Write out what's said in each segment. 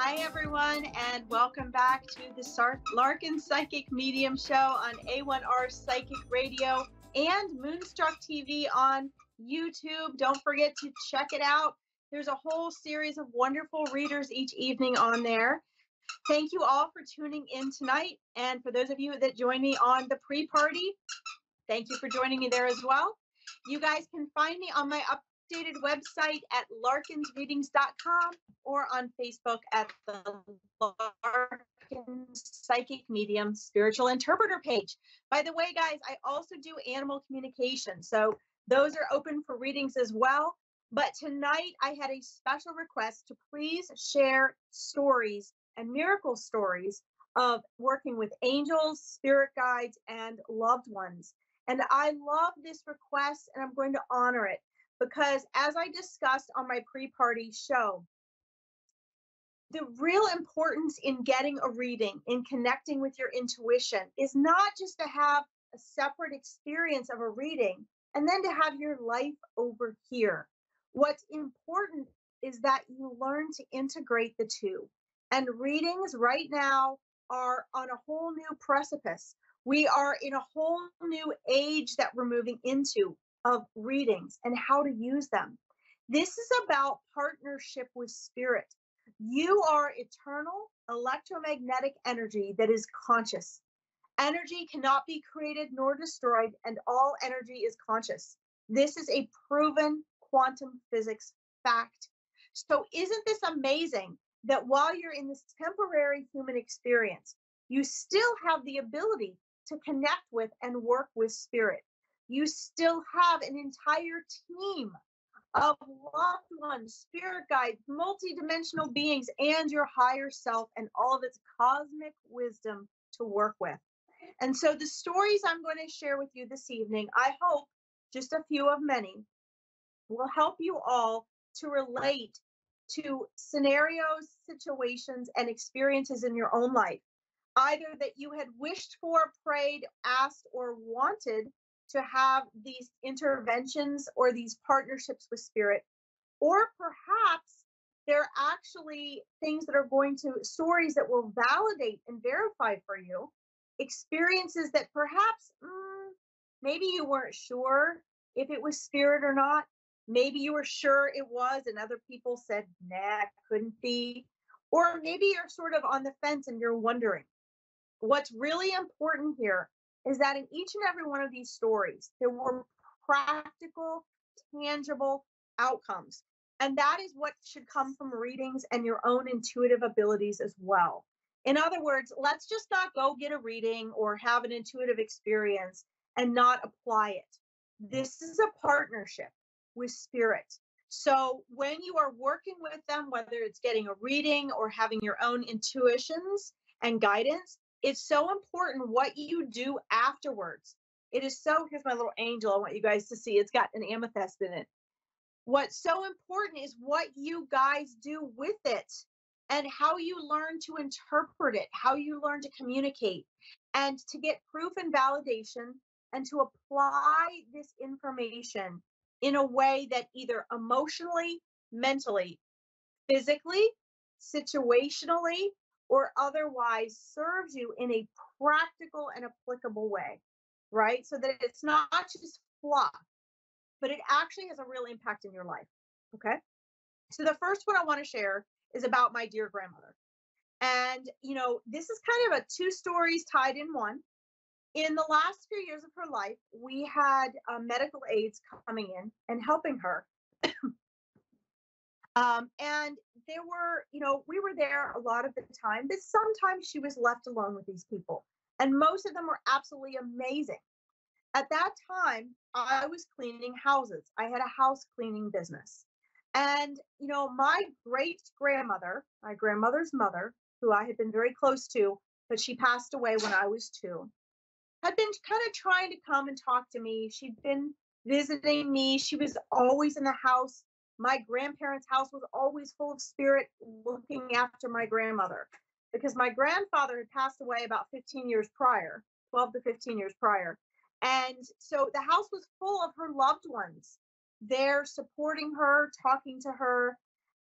Hi, everyone, and welcome back to the Larkin Psychic Medium Show on A1R Psychic Radio and Moonstruck TV on YouTube. Don't forget to check it out. There's a whole series of wonderful readers each evening on there. Thank you all for tuning in tonight. And for those of you that join me on the pre-party, thank you for joining me there as well. You guys can find me on my updated website at larkinsreadings.com or on Facebook at the Larkin Psychic Medium Spiritual Interpreter page. By the way, guys, I also do animal communication, so those are open for readings as well. But tonight I had a special request to please share stories and miracle stories of working with angels, spirit guides, and loved ones. And I love this request, and I'm going to honor it because, as I discussed on my pre-party show, the real importance in getting a reading, in connecting with your intuition, is not just to have a separate experience of a reading and then to have your life over here. What's important is that you learn to integrate the two. And readings right now are on a whole new precipice. We are in a whole new age that we're moving into of readings and how to use them. This is about partnership with spirit. You are eternal electromagnetic energy that is conscious. Energy cannot be created nor destroyed, and all energy is conscious. This is a proven quantum physics fact. So isn't this amazing that while you're in this temporary human experience, you still have the ability to connect with and work with spirit? You still have an entire team of loved ones, spirit guides, multidimensional beings, and your higher self and all of its cosmic wisdom to work with. And so the stories I'm going to share with you this evening, I hope just a few of many, will help you all to relate to scenarios, situations, and experiences in your own life, either that you had wished for, prayed, asked, or wanted to have these interventions or these partnerships with spirit, or perhaps they're actually things that are going to, stories that will validate and verify for you, experiences that perhaps maybe you weren't sure if it was spirit or not. Maybe you were sure it was and other people said, nah, it couldn't be. Or maybe you're sort of on the fence and you're wondering. What's really important here is that in each and every one of these stories, there were practical, tangible outcomes. And that is what should come from readings and your own intuitive abilities as well. In other words, let's just not go get a reading or have an intuitive experience and not apply it. This is a partnership with spirit. So when you are working with them, whether it's getting a reading or having your own intuitions and guidance, it's so important what you do afterwards. It is so, here's my little angel I want you guys to see. It's got an amethyst in it. What's so important is what you guys do with it and how you learn to interpret it, how you learn to communicate, and to get proof and validation, and to apply this information in a way that either emotionally, mentally, physically, situationally, or otherwise serves you in a practical and applicable way, right? So that it's not just fluff, but it actually has a real impact in your life, okay? So the first one I want to share is about my dear grandmother. And, you know, this is kind of a two stories tied in one. In the last few years of her life, we had medical aides coming in and helping her. And there were, you know, we were there a lot of the time, but sometimes she was left alone with these people. And most of them were absolutely amazing. At that time, I was cleaning houses. I had a house cleaning business. And, you know, my great grandmother, my grandmother's mother, who I had been very close to, but she passed away when I was 2, had been kind of trying to come and talk to me. She'd been visiting me. She was always in the house. My grandparents' house was always full of spirit looking after my grandmother, because my grandfather had passed away about 15 years prior, 12 to 15 years prior. And so the house was full of her loved ones there supporting her, talking to her.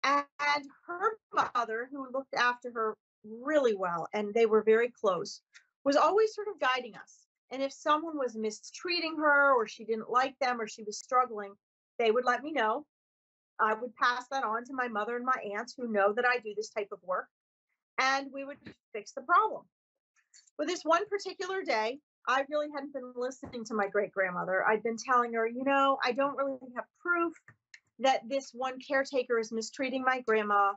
And her mother, who looked after her really well, and they were very close, was always sort of guiding us. And if someone was mistreating her, or she didn't like them, or she was struggling, they would let me know. I would pass that on to my mother and my aunts, who know that I do this type of work, and we would fix the problem. But this one particular day, I really hadn't been listening to my great grandmother. I'd been telling her, I don't really have proof that this one caretaker is mistreating my grandma.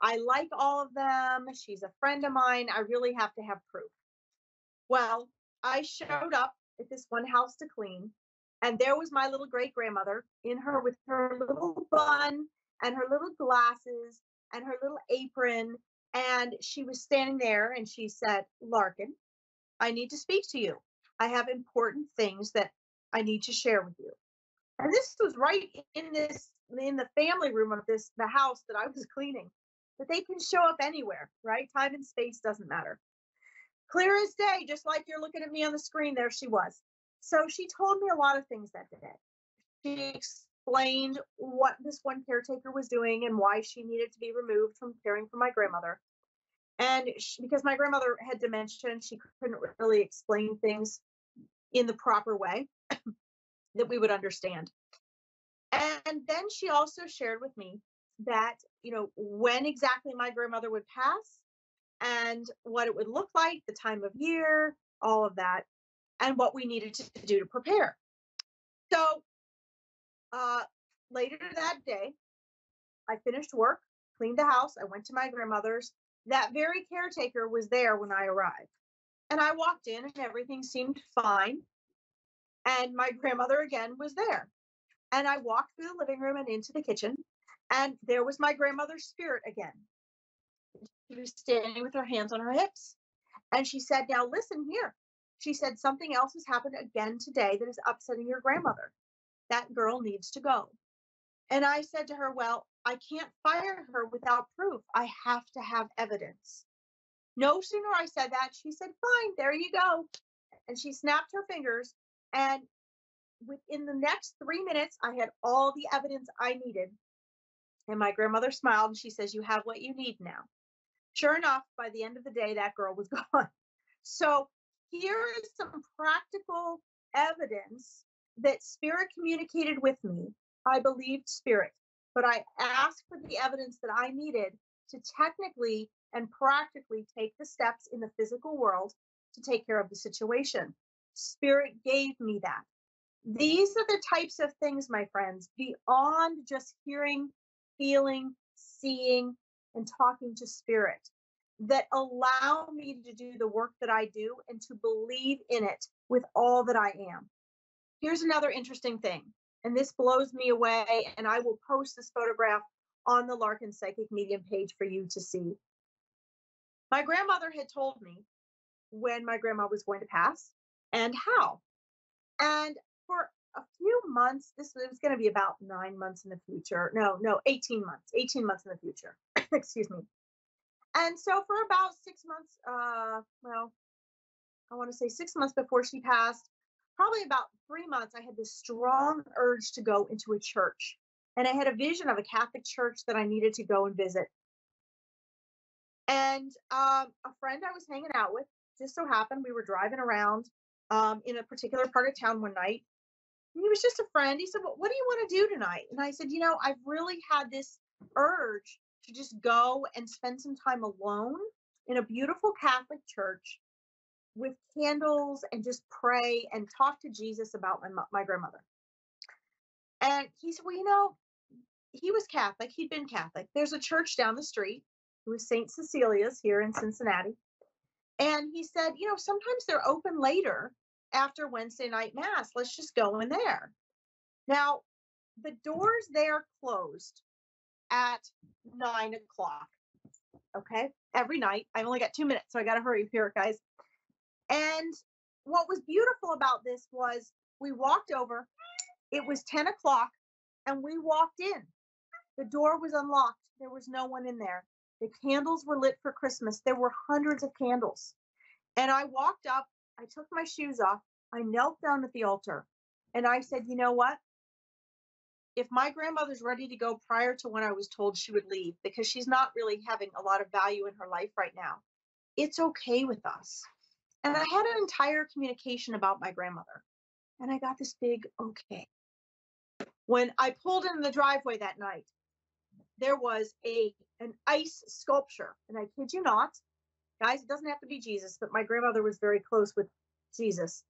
I like all of them. She's a friend of mine. I really have to have proof. Well, I showed up at this one house to clean, and there was my little great grandmother in her with her little bun and her little glasses and her little apron. And she was standing there and she said, Larkin, I need to speak to you. I have important things that I need to share with you. And this was right in the family room of the house that I was cleaning. But they can show up anywhere, right? Time and space doesn't matter. Clear as day, just like you're looking at me on the screen, there she was. So she told me a lot of things that day. She explained what this one caretaker was doing and why she needed to be removed from caring for my grandmother. And because my grandmother had dementia and she couldn't really explain things in the proper way that we would understand. And then she also shared with me that, when exactly my grandmother would pass and what it would look like, the time of year, all of that, and what we needed to do to prepare. So uh, later that day, I finished work, cleaned the house, I went to my grandmother's. That very caretaker was there when I arrived. And I walked in and everything seemed fine. And my grandmother again was there. And I walked through the living room and into the kitchen. And there was my grandmother's spirit again. She was standing with her hands on her hips. And she said, Now listen here. She said, Something else has happened again today that is upsetting your grandmother. That girl needs to go. And I said to her, Well, I can't fire her without proof. I have to have evidence. No sooner I said that, she said, Fine, there you go. And she snapped her fingers. And within the next 3 minutes, I had all the evidence I needed. And my grandmother smiled and she says, You have what you need now. Sure enough, by the end of the day, that girl was gone. So here is some practical evidence that spirit communicated with me. I believed spirit, but I asked for the evidence that I needed to technically and practically take the steps in the physical world to take care of the situation. Spirit gave me that. These are the types of things, my friends, beyond just hearing, feeling, seeing, and talking to spirit, that allow me to do the work that I do and to believe in it with all that I am. Here's another interesting thing, and this blows me away, and I will post this photograph on the Larkin Psychic Medium page for you to see. My grandmother had told me when my grandma was going to pass and how. And for a few months, this was going to be about 9 months in the future. No, 18 months, 18 months in the future. Excuse me. And so for about 6 months, I want to say 6 months before she passed, probably about 3 months, I had this strong urge to go into a church. And I had a vision of a Catholic church that I needed to go and visit. And a friend I was hanging out with, just so happened, we were driving around in a particular part of town one night. He was just a friend. He said, Well, what do you want to do tonight? And I said, I've really had this urge to just go and spend some time alone in a beautiful Catholic church with candles and just pray and talk to Jesus about my grandmother. And he said, Well, he was Catholic. He'd been Catholic. There's a church down the street. It was St. Cecilia's here in Cincinnati. And he said, sometimes they're open later after Wednesday night mass. Let's just go in there. Now, the doors there closed at 9 o'clock. Okay. Every night. I've only got 2 minutes, so I got to hurry here, guys. And what was beautiful about this was we walked over. It was 10 o'clock and we walked in. The door was unlocked. There was no one in there. The candles were lit for Christmas. There were hundreds of candles. And I walked up, I took my shoes off, I knelt down at the altar, and I said, You know what? if my grandmother's ready to go prior to when I was told she would leave, because she's not really having a lot of value in her life right now, it's okay with us. And I had an entire communication about my grandmother, and I got this big okay. When I pulled in the driveway that night, there was an ice sculpture, and I kid you not, guys, it doesn't have to be Jesus, but my grandmother was very close with Jesus.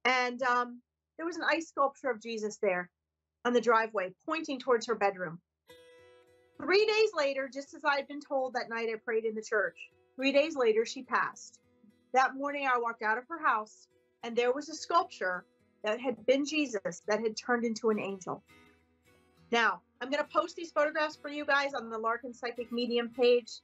And there was an ice sculpture of Jesus there on the driveway, pointing towards her bedroom. 3 days later, just as I had been told that night I prayed in the church, 3 days later, she passed. That morning, I walked out of her house, and there was a sculpture that had been Jesus that had turned into an angel. Now, I'm going to post these photographs for you guys on the Larkin Psychic Medium page,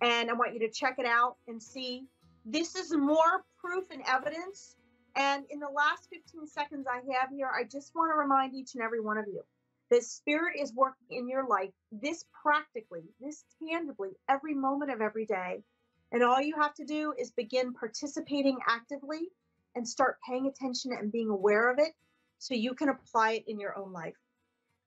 and I want you to check it out and see. This is more proof and evidence. And in the last 15 seconds I have here, I just want to remind each and every one of you that Spirit is working in your life, this practically, this tangibly, every moment of every day. And all you have to do is begin participating actively and start paying attention and being aware of it so you can apply it in your own life.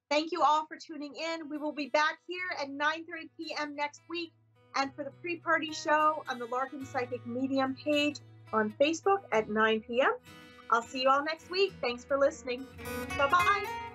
Thank you all for tuning in. We will be back here at 9:30 p.m. next week. And for the pre-party show on the Larkin Psychic Medium page on Facebook at 9 p.m. I'll see you all next week. Thanks for listening. Bye-bye.